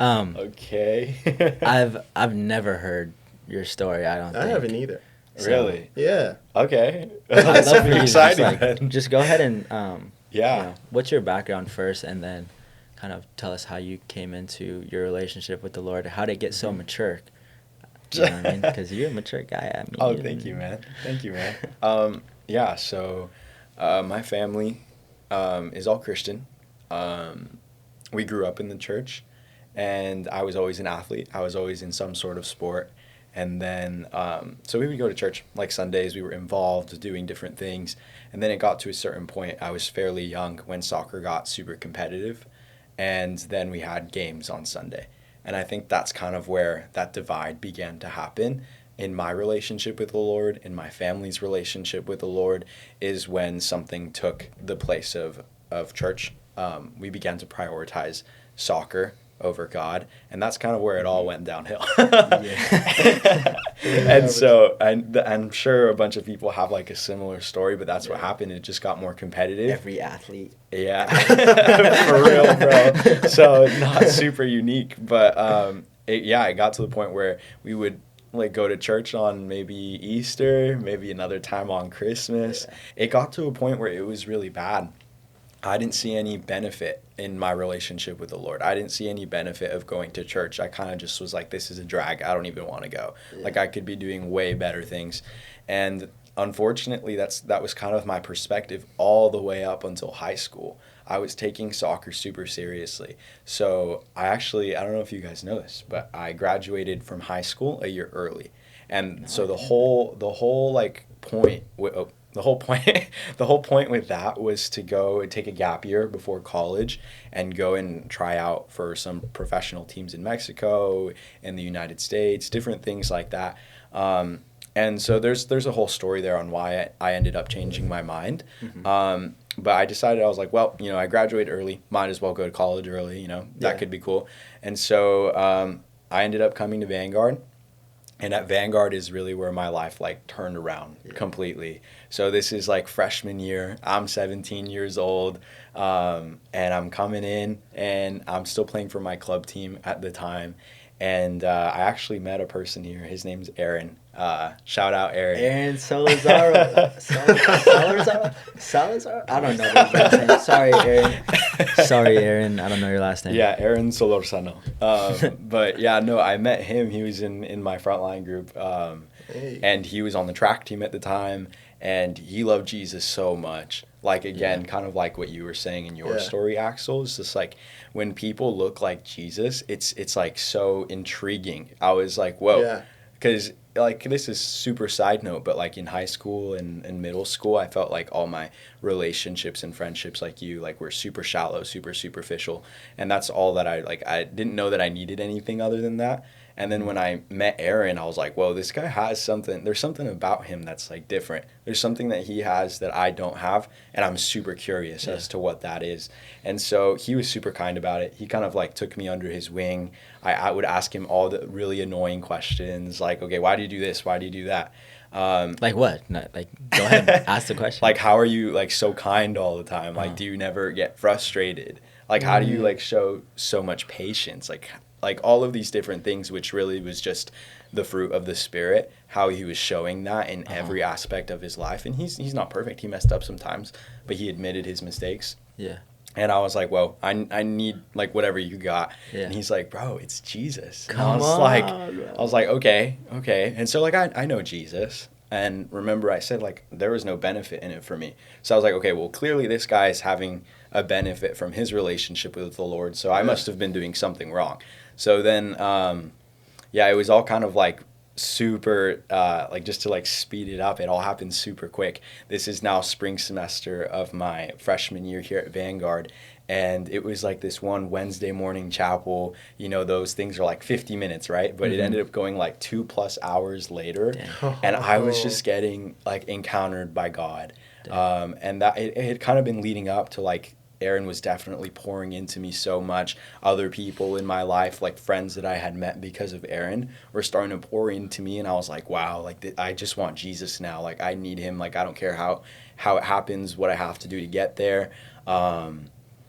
Okay. I've never heard your story, I don't I think. haven't either. So, Really? Yeah. Okay. I'd That's love for pretty you to just exciting, man. just go ahead and Yeah. what's your background first, and then kind of tell us how you came into your relationship with the Lord. How did it get so Mhm. mature? You know what I mean? Because you're a mature guy. I mean, Oh, thank you, man. Thank you, man. Yeah, so my family is all Christian. Um, we grew up in the church, and I was always an athlete. I was always in some sort of sport. And then, so we would go to church like Sundays. We were involved doing different things. And then it got to a certain point. I was fairly young when soccer got super competitive. And then we had games on Sunday. And I think that's kind of where that divide began to happen in my relationship with the Lord, in my family's relationship with the Lord, is when something took the place of church. We began to prioritize soccer over God, and that's kind of where it all went downhill. Yeah. And so I'm sure a bunch of people have like a similar story, but that's what happened. It just got more competitive. Every athlete. Yeah, for real, bro. So not super unique, but it got to the point where we would like go to church on maybe Easter, maybe another time on Christmas. Yeah. It got to a point where it was really bad. I didn't see any benefit in my relationship with the Lord. I didn't see any benefit of going to church. I kind of just was like, this is a drag. I don't even want to go. Yeah. Like I could be doing way better things. And unfortunately, that was kind of my perspective all the way up until high school. I was taking soccer super seriously. So I don't know if you guys know this, but I graduated from high school a year early. And so the whole like point the whole point the whole point with that was to go and take a gap year before college and go and try out for some professional teams in Mexico, in the United States, different things like that. And so there's a whole story there on why I ended up changing my mind. Mm-hmm. But I decided, I was like, well, I graduated early, might as well go to college early, that could be cool. And so I ended up coming to Vanguard. And at Vanguard is really where my life like turned around completely. So this is like freshman year. I'm 17 years old, and I'm coming in, and I'm still playing for my club team at the time. And I actually met a person here. His name's Aaron. Shout out Aaron. Aaron Solazaro. Salazar? I don't know his last name. Sorry, Aaron. Sorry, Aaron. I don't know your last name. Yeah, Aaron Solorzano. But yeah, no, I met him. He was in my frontline group. And he was on the track team at the time. And he loved Jesus so much. Like, again, kind of like what you were saying in your story, Axel. It's just like when people look like Jesus, it's like so intriguing. I was like, whoa. Yeah. Because, like, this is super side note, but, like, in high school and middle school, I felt like all my relationships and friendships, like you, like, were super shallow, super superficial. And that's all that I didn't know that I needed anything other than that. And then when I met Aaron, I was like, whoa, this guy has something. There's something about him that's, like, different. There's something that he has that I don't have, and I'm super curious as to what that is. And so he was super kind about it. He kind of, like, took me under his wing. I would ask him all the really annoying questions, like, okay, why do you do this? Why do you do that? Like what? No, like, go ahead, ask the question. Like, how are you, like, so kind all the time? Like, do you never get frustrated? Like, how do you, like, show so much patience? Like all of these different things, which really was just the fruit of the Spirit, how he was showing that in every aspect of his life. And he's not perfect. He messed up sometimes, but he admitted his mistakes. Yeah. And I was like, whoa, I need, like, whatever you got. Yeah. And he's like, bro, it's Jesus. And Come I was like, okay. And so, like, I know Jesus. And remember I said, like, there was no benefit in it for me. So I was like, okay, well, clearly this guy is having a benefit from his relationship with the Lord. So I must have been doing something wrong. So then, it was all kind of, like, super, like, just to, like, speed it up, it all happened super quick. This is now spring semester of my freshman year here at Vanguard, and it was, like, this one Wednesday morning chapel. Those things are, like, 50 minutes, right? But it ended up going, like, 2+ hours later, and I was just getting, like, encountered by God. And that it had kind of been leading up to, like, Aaron was definitely pouring into me so much. Other people in my life, like friends that I had met because of Aaron, were starting to pour into me, and I was like, wow, like I just want Jesus now. Like I need him. Like I don't care how it happens, what I have to do to get there.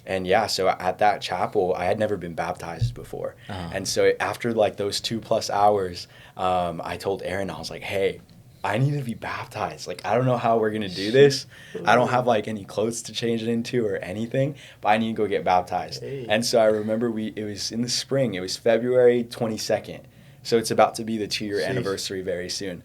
And yeah, so at that chapel, I had never been baptized before. And so after like those 2+ hours, I told Aaron, I was like, hey, I need to be baptized. Like, I don't know how we're going to do this. I don't have like any clothes to change it into or anything, but I need to go get baptized. Hey. And so I remember it was in the spring. It was February 22nd. So it's about to be the 2-year anniversary very soon.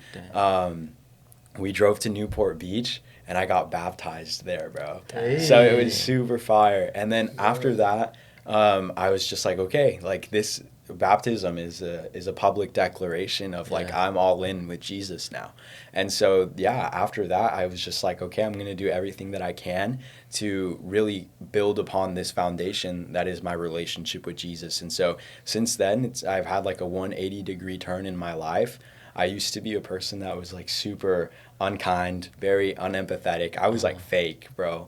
We drove to Newport Beach, and I got baptized there, bro. Hey. So it was super fire. And then after that, I was just like, okay, like this baptism is a public declaration of like, I'm all in with Jesus now. And so, yeah, after that, I was just like, okay, I'm going to do everything that I can to really build upon this foundation that is my relationship with Jesus. And so since then, I've had like a 180-degree turn in my life. I used to be a person that was like super unkind, very unempathetic. I was like fake, bro.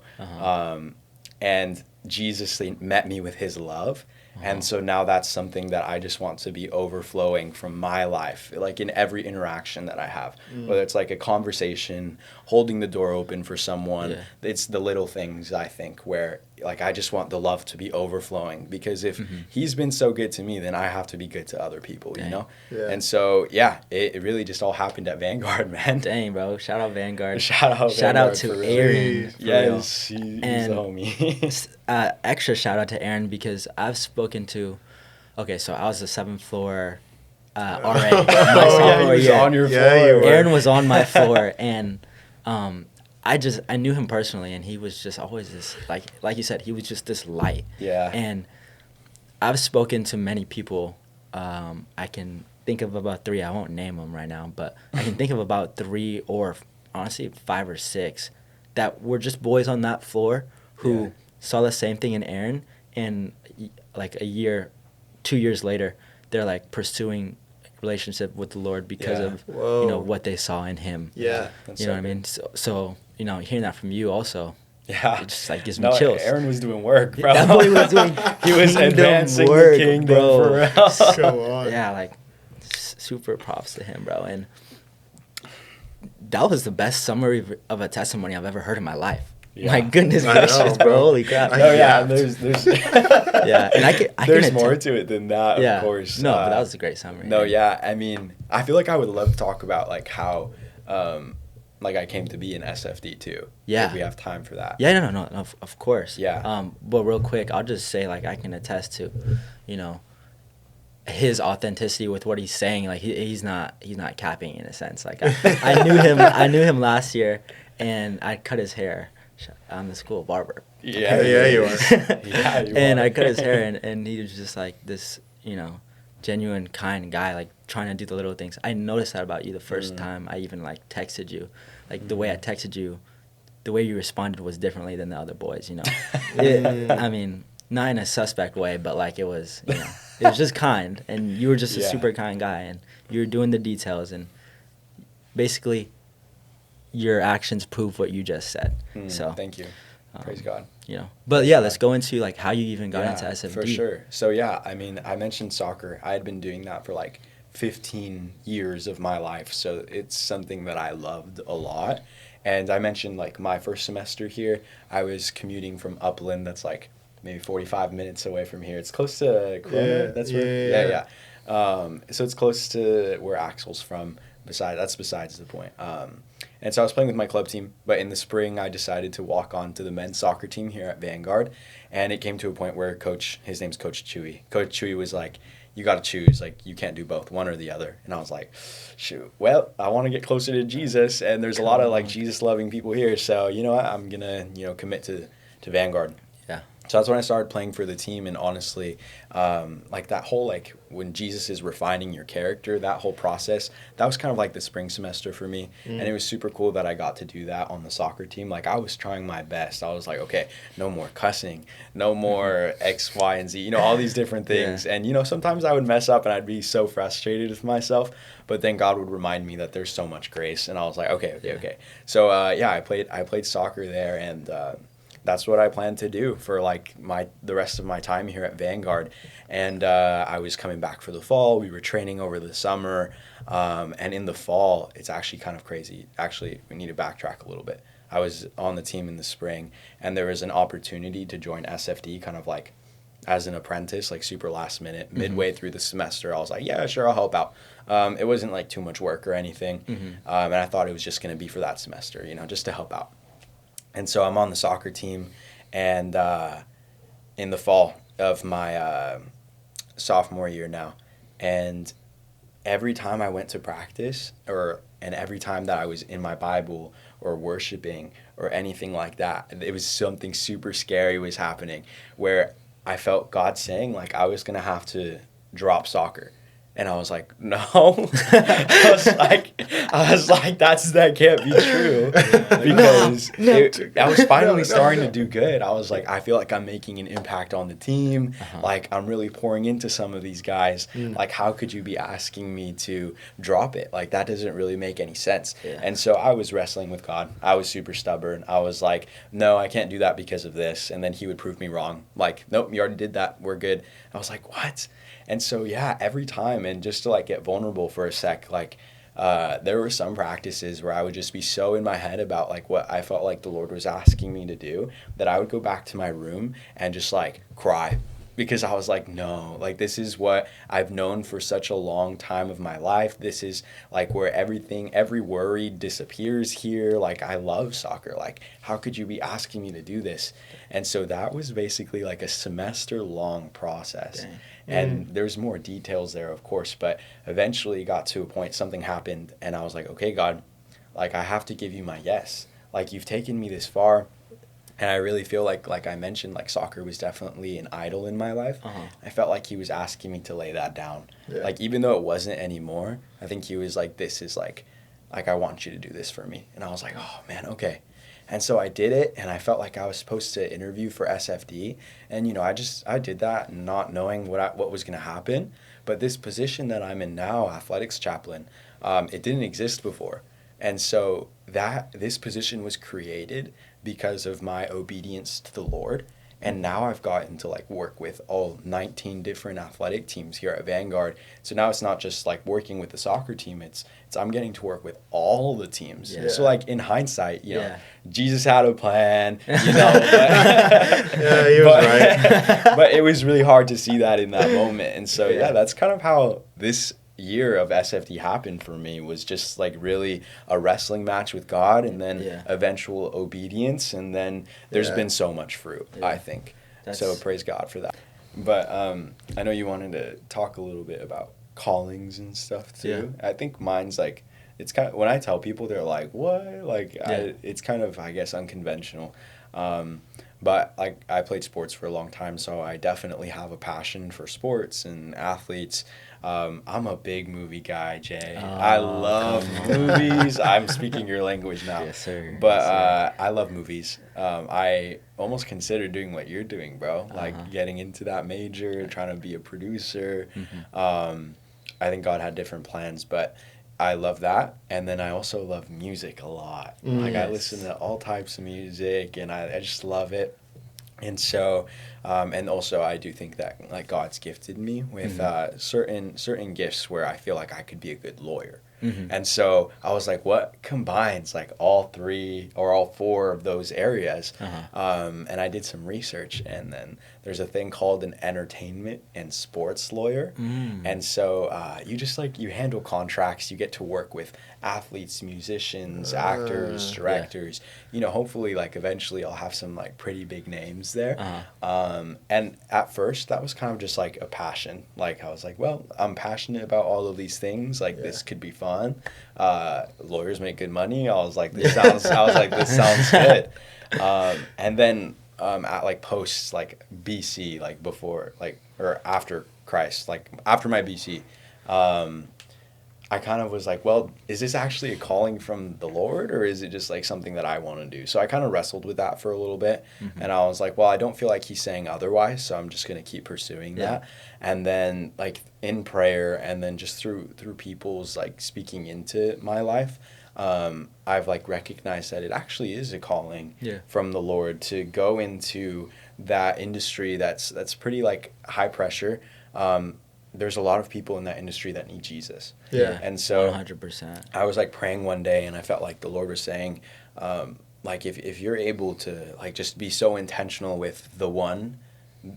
And Jesus met me with his love. And so now that's something that I just want to be overflowing from my life, like in every interaction that I have, whether it's like a conversation, holding the door open for someone. Yeah. It's the little things, I think, where like I just want the love to be overflowing, because if he's been so good to me, then I have to be good to other people, you know? Yeah. And so, yeah, it really just all happened at Vanguard, man. Dang, bro. Shout out Vanguard. Shout out Shout for out to real. Aaron. for Yes, he's And- a homie. Extra shout out to Aaron, because I've spoken to. Okay, so I was the 7th floor RA. Oh, my yeah, sophomore he was year. on your Yeah, floor. you were. Aaron was on my floor, and I knew him personally, and he was just always this, like you said, he was just this light. Yeah. And I've spoken to many people. I can think of about 3. I won't name them right now, but I can think of about 3 or honestly 5 or 6 that were just boys on that floor who saw the same thing in Aaron, and like 2 years later, they're like pursuing relationship with the Lord because Yeah. of Whoa. what they saw in him. Yeah. That's You know so what I good. mean? So hearing that from you also, Yeah. it just like gives me No, chills. Aaron was doing work, bro. That boy was doing He was kingdom advancing work, the kingdom bro. for real. Go on. Yeah, like super props to him, bro. And that was the best summary of a testimony I've ever heard in my life. Yeah. My goodness I know, gracious, bro. bro. Holy crap. I- No, yeah, Yeah. there's Yeah, and I can there's attest- more to it than that, yeah. of course. No, but that was a great summary. No, man. yeah, I mean, I feel like I would love to talk about like how like I came to be in SFD too. Yeah. If we have time for that. Yeah, no, of course. Yeah. But real quick, I'll just say, like, I can attest to, his authenticity with what he's saying. Like, he's not capping in a sense. Like, I knew him last year, and I cut his hair. I'm the school barber. Yeah, Yeah, you are. Yeah, you And are. I cut his hair, and he was just like this, genuine, kind guy, like trying to do the little things. I noticed that about you the first time I even like texted you. Like the way I texted you, the way you responded was differently than the other boys. I mean, not in a suspect way, but like it was just kind, and you were just a Yeah. super kind guy, and you were doing the details, and basically, your actions prove what you just said. So Thank you. Praise God. But yeah, let's go into like how you even got into SFD. For sure. So yeah, I mean, I mentioned soccer. I had been doing that for like 15 years of my life, so it's something that I loved a lot. And I mentioned like my first semester here, I was commuting from Upland, that's like maybe 45 minutes away from here. It's close to Corona. Yeah, That's yeah, where, yeah. so it's close to where Axel's from. That's besides the point. And so I was playing with my club team, but in the spring I decided to walk on to the men's soccer team here at Vanguard, and it came to a point where his name's Coach Chewy. Coach Chewy was like, you got to choose, like you can't do both, one or the other. And I was like, shoot, well, I want to get closer to Jesus, and there's a lot of like Jesus loving people here, so you know what, I'm gonna commit to Vanguard. Yeah. So that's when I started playing for the team, and honestly, like that whole, like when Jesus is refining your character, that whole process, that was kind of like the spring semester for me. And it was super cool that I got to do that on the soccer team. Like I was trying my best. I was like, okay, no more cussing, no more X, Y, and Z, all these different things. Yeah. And, sometimes I would mess up and I'd be so frustrated with myself, but then God would remind me that there's so much grace. And I was like, okay. So, I played soccer there, and, that's what I plan to do for like the rest of my time here at Vanguard. And I was coming back for the fall. We were training over the summer. And in the fall, it's actually kind of crazy. Actually, we need to backtrack a little bit. I was on the team in the spring, and there was an opportunity to join SFD kind of like as an apprentice, like super last minute, midway through the semester. I was like, yeah, sure, I'll help out. It wasn't like too much work or anything. And I thought it was just going to be for that semester, just to help out. And so I'm on the soccer team, and in the fall of my sophomore year now, and every time I went to practice and every time that I was in my Bible or worshiping or anything like that, it was something super scary was happening where I felt God saying like I was going to have to drop soccer. And I was like, no. I was like, that can't be true. Because I was finally starting to do good. I was like, I feel like I'm making an impact on the team. Like, I'm really pouring into some of these guys. Like, how could you be asking me to drop it? Like, that doesn't really make any sense. Yeah. And so I was wrestling with God. I was super stubborn. I was like, no, I can't do that because of this. And then he would prove me wrong. Like, nope, you already did that. We're good. I was like, what? And so, yeah, every time, and just to, like, get vulnerable for a sec, like, there were some practices where I would just be so in my head about, like, what I felt like the Lord was asking me to do that I would go back to my room and just, like, cry. Because I was like, no, like, this is what I've known for such a long time of my life. This is, like, where every worry disappears here. Like, I love soccer. Like, how could you be asking me to do this? And so that was basically, like, a semester-long process. Dang. And there's more details there, of course, but eventually it got to a point, something happened, and I was like, okay, God, like, I have to give you my yes. Like, you've taken me this far, and I really feel like I mentioned, like, soccer was definitely an idol in my life. I felt like he was asking me to lay that down. Yeah. Like, even though it wasn't anymore, I think he was like, this is, like, I want you to do this for me. And I was like, oh, man, okay. And so I did it, and I felt like I was supposed to interview for SFD. And, I did that not knowing what was going to happen. But this position that I'm in now, athletics chaplain, it didn't exist before. And so this position was created because of my obedience to the Lord. And now I've gotten to, like, work with all 19 different athletic teams here at Vanguard. So now it's not just, like, working with the soccer team. It's I'm getting to work with all the teams. Yeah. So, like, in hindsight, Yeah. Jesus had a plan, but, Yeah, he was right. but it was really hard to see that in that moment. And so, yeah, that's kind of how this year of SFD happened for me, was just, like, really a wrestling match with God, and then eventual obedience, and then there's been so much fruit, I think. So praise God for that. But I know you wanted to talk a little bit about callings and stuff too. I think mine's, like, it's kind of, when I tell people, they're like, what? Like, it's kind of, I guess, unconventional. But, like, I played sports for a long time, so I definitely have a passion for sports and athletes. I'm a big movie guy, Jay. I love movies. I'm speaking your language now. Yes, sir. But Yes, sir. I love movies. I almost consider doing what you're doing, bro. Like, getting into that major, trying to be a producer. I think God had different plans, but I love that. And then I also love music a lot. Like, I listen to all types of music, and I just love it. And so, and also I do think that, like, God's gifted me with certain gifts where I feel like I could be a good lawyer. And so I was like, what combines, like, all three or all four of those areas? And I did some research, and then there's a thing called an entertainment and sports lawyer. And so you just, like, you handle contracts, you get to work with athletes, musicians, actors, directors. Hopefully, like, eventually I'll have some, like, pretty big names there. And at first that was kind of just, like, a passion. Like, I was like, well, I'm passionate about all of these things. Like, this could be fun. Lawyers make good money. I was like, this sounds good. And then at, like, post, like, BC, like, before, like, or after Christ, like, after my BC, I kind of was like, well, is this actually a calling from the Lord, or is it just, like, something that I want to do? So I kind of wrestled with that for a little bit, and I was like, well, I don't feel like he's saying otherwise, so I'm just going to keep pursuing that. And then, like, in prayer, and then just through people's, like, speaking into my life, I've, like, recognized that it actually is a calling from the Lord to go into that industry that's pretty, like, high pressure. There's a lot of people in that industry that need Jesus. Yeah. And so 100%. I was, like, praying one day, and I felt like the Lord was saying, like if you're able to like just be so intentional with the one,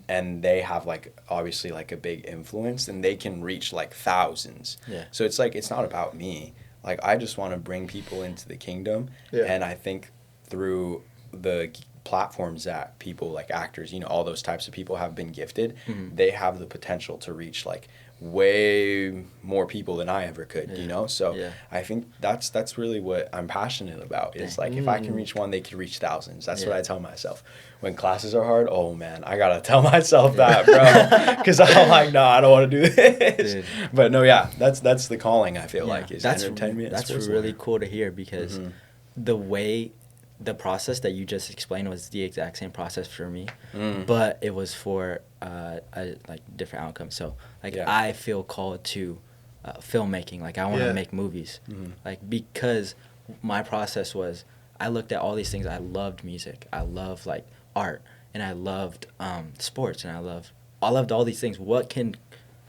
and they have like obviously like a big influence, then they can reach like thousands. Yeah. So it's like it's not about me. Like I just want to bring people into the kingdom, and I think through the platforms that people like actors, you know, all those types of people have been gifted, they have the potential to reach like way more people than I ever could, you know? So I think that's really what I'm passionate about is like if I can reach one, they could reach thousands. That's what I tell myself. When classes are hard, oh man, I gotta tell myself that, bro. Because I'm like, no, I don't want to do this. Dude. But no, that's the calling, I feel like, is entertainment. That's really cool to hear because the process that you just explained was the exact same process for me, but it was for a like different outcome. So like I feel called to filmmaking. Like I want to make movies, like because my process was I looked at all these things. I loved music. I loved like art, and I loved sports, and I loved all these things. What can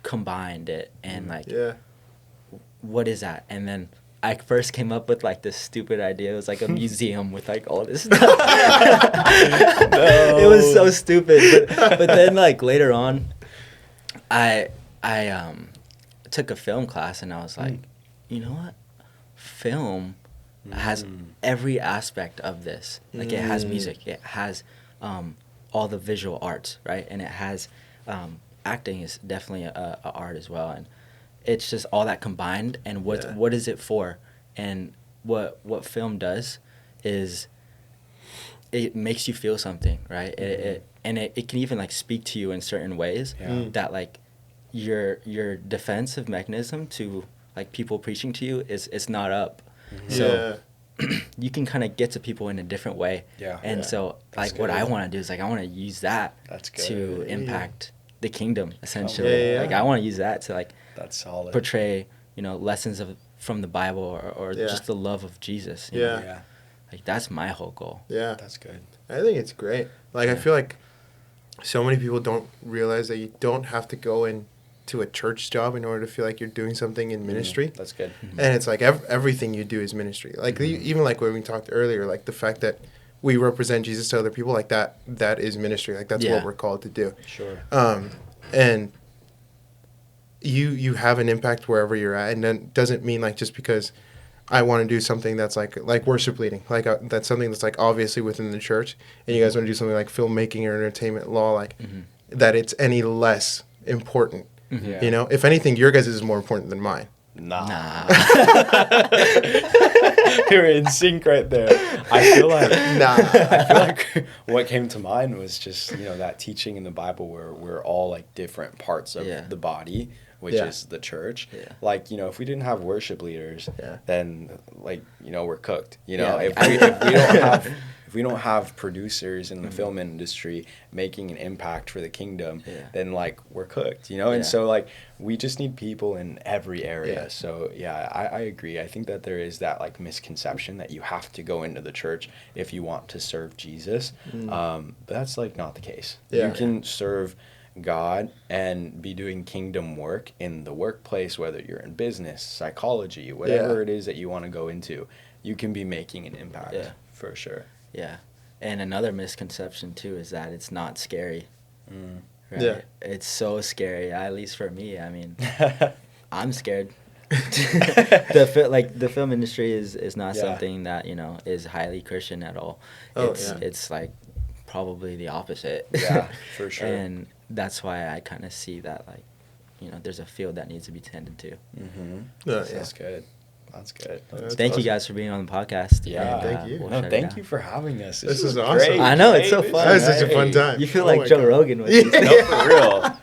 combine it and like what is that? And then I first came up with like this stupid idea. It was like a museum with like all this stuff. It was so stupid. But then like later on, I took a film class and I was like, you know what? Film has every aspect of this. Like it has music. It has all the visual arts, right? And it has acting is definitely a art as well. And it's just all that combined, and what is it for? And what film does is it makes you feel something, right? It can even like speak to you in certain ways that like your defensive mechanism to like people preaching to you is not up. So you can kind of get to people in a different way. So like what I want to do is like I want to use that to impact the kingdom essentially. Like I want to use that to like that's solid. Portray, you know, lessons from the Bible or just the love of Jesus. You know? Like that's my whole goal. Yeah, that's good. I think it's great. Like I feel like so many people don't realize that you don't have to go into a church job in order to feel like you're doing something in ministry. That's good. And it's like everything you do is ministry. Like even like when we talked earlier, like the fact that we represent Jesus to other people, like that is ministry. Like that's what we're called to do. Sure. And you have an impact wherever you're at, and then doesn't mean like just because I want to do something that's like worship leading, like that's something that's like obviously within the church, and you guys want to do something like filmmaking or entertainment law, like that it's any less important. You know, if anything, your guys is more important than mine. Nah. You're in sync right there. I feel like what came to mind was just, you know, that teaching in the Bible where we're all like different parts of the body, which is the church. Like, you know, if we didn't have worship leaders, then like, you know, we're cooked. You know, if we don't have producers in the film industry making an impact for the kingdom, then like we're cooked, you know? And so like we just need people in every area. So I agree. I think that there is that like misconception that you have to go into the church if you want to serve Jesus. But that's like not the case. You can serve God and be doing kingdom work in the workplace, whether you're in business, psychology, whatever it is that you want to go into, you can be making an impact for sure. Yeah. And another misconception too is that it's not scary. Right? Yeah. It's so scary, at least for me. I mean, I'm scared. The film industry is not something that, you know, is highly Christian at all. It's like probably the opposite. Yeah, for sure. And that's why I kind of see that, like, you know, there's a field that needs to be tended to. That's good. That's good. Thank you guys for being on the podcast. Yeah, thank you. Thank you for having us. This is awesome. Great. I know, it's so fun. That was such a fun time. You feel like Joe Rogan with these things. No, for real.